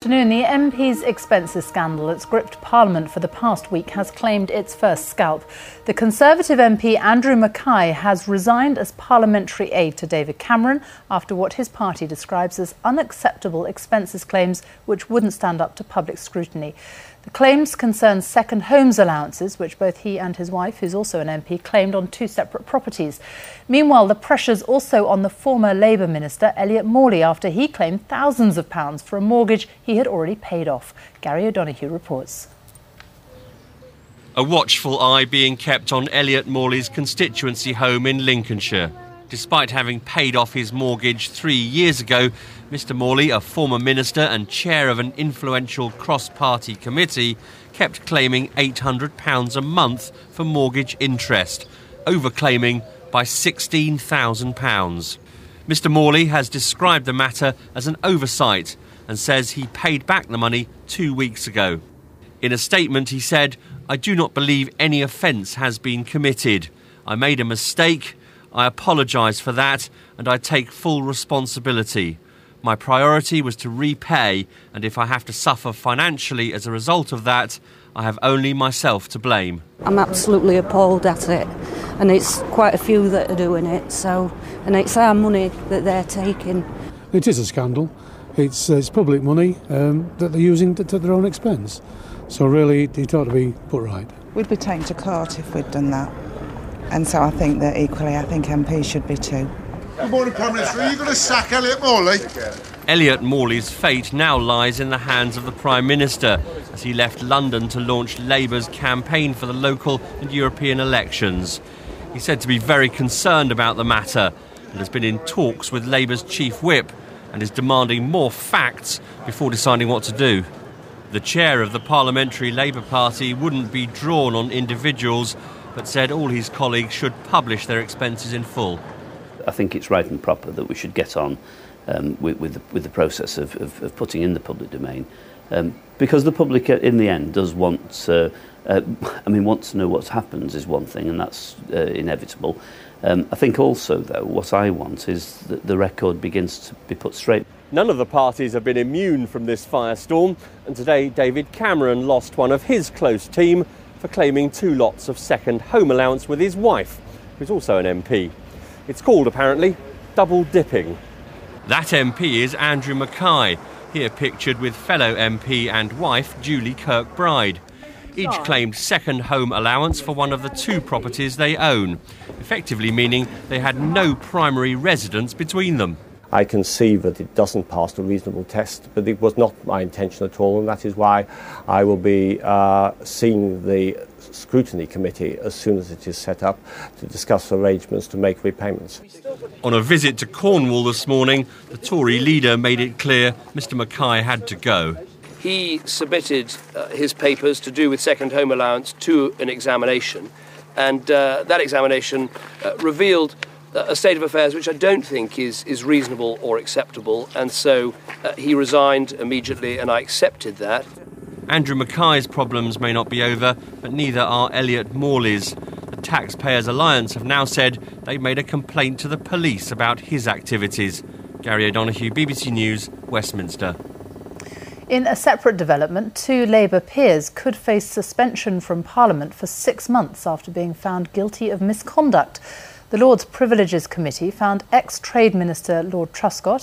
Afternoon, the MP's expenses scandal that's gripped Parliament for the past week has claimed its first scalp. The Conservative MP Andrew Mackay has resigned as parliamentary aide to David Cameron after what his party describes as unacceptable expenses claims which wouldn't stand up to public scrutiny. The claims concern second homes allowances, which both he and his wife, who's also an MP, claimed on two separate properties. Meanwhile, the pressure's also on the former Labour minister, Elliot Morley, after he claimed thousands of pounds for a mortgage he had already paid off. Gary O'Donoghue reports. A watchful eye being kept on Elliot Morley's constituency home in Lincolnshire. Despite having paid off his mortgage 3 years ago, Mr Morley, a former minister and chair of an influential cross-party committee, kept claiming £800 a month for mortgage interest, overclaiming by £16,000. Mr Morley has described the matter as an oversight and says he paid back the money 2 weeks ago. In a statement he said, "I do not believe any offence has been committed. I made a mistake. I apologise for that and I take full responsibility. My priority was to repay, and if I have to suffer financially as a result of that, I have only myself to blame." I'm absolutely appalled at it, and it's quite a few that are doing it, and it's our money that they're taking. It is a scandal. It's public money that they're using to their own expense. So really, it ought to be put right. We'd be taken to court if we'd done that. And so I think that equally, I think MPs should be too. Good morning, Prime Minister. Are you going to sack Elliot Morley? Elliot Morley's fate now lies in the hands of the Prime Minister as he left London to launch Labour's campaign for the local and European elections. He's said to be very concerned about the matter and has been in talks with Labour's chief whip and is demanding more facts before deciding what to do. The chair of the Parliamentary Labour Party wouldn't be drawn on individuals, but said all his colleagues should publish their expenses in full. I think it's right and proper that we should get on with the process of putting in the public domain, because the public in the end does want to know what happens is one thing, and that's inevitable. I think also, though, what I want is that the record begins to be put straight. None of the parties have been immune from this firestorm, and today David Cameron lost one of his close team for claiming 2 lots of second home allowance with his wife, who's also an MP. It's called, apparently, double dipping. That MP is Andrew Mackay, here pictured with fellow MP and wife Julie Kirkbride. Each claimed second home allowance for one of the 2 properties they own, effectively meaning they had no primary residence between them. I can see that it doesn't pass the reasonable test, but it was not my intention at all, and that is why I will be seeing the scrutiny committee as soon as it is set up to discuss arrangements to make repayments. On a visit to Cornwall this morning, the Tory leader made it clear Mr Mackay had to go. He submitted his papers to do with second home allowance to an examination, and that examination revealed a state of affairs which I don't think is reasonable or acceptable, and so he resigned immediately, and I accepted that. Andrew Mackay's problems may not be over, but neither are Elliot Morley's. The Taxpayers Alliance have now said they made a complaint to the police about his activities. Gary O'Donoghue, BBC News, Westminster. In a separate development, 2 Labour peers could face suspension from Parliament for 6 months after being found guilty of misconduct. The Lords Privileges Committee found ex-Trade Minister Lord Truscott